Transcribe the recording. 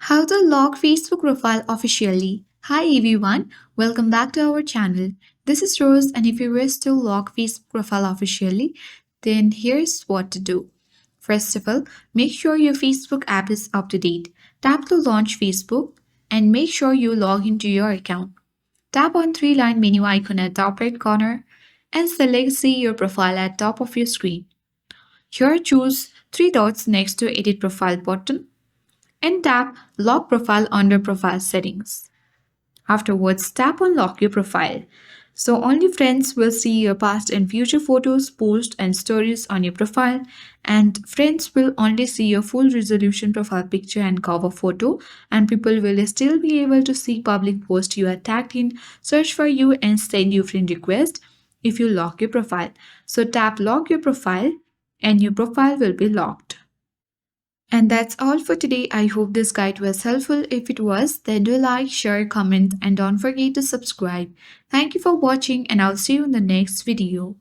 How to log Facebook profile officially. Hi everyone, welcome back to our channel. This is Rose, and if you wish to log Facebook profile officially, then here's what to do. First of all, make sure your Facebook app is up to date. Tap to launch Facebook and make sure you log into your account. Tap on three-line menu icon at top right corner and select See Your Profile at top of your screen. Here choose three dots next to Edit Profile button and tap Lock Profile under Profile Settings. Afterwards, tap on Lock Your Profile. So only friends will see your past and future photos, posts, and stories on your profile, and friends will only see your full resolution profile picture and cover photo, and people will still be able to see public posts you are tagged in, search for you, and send you friend request if you lock your profile. So tap Lock Your Profile, and your profile will be locked. And that's all for today. I hope this guide was helpful. If it was, then do like, share, comment, and don't forget to subscribe. Thank you for watching, and I'll see you in the next video.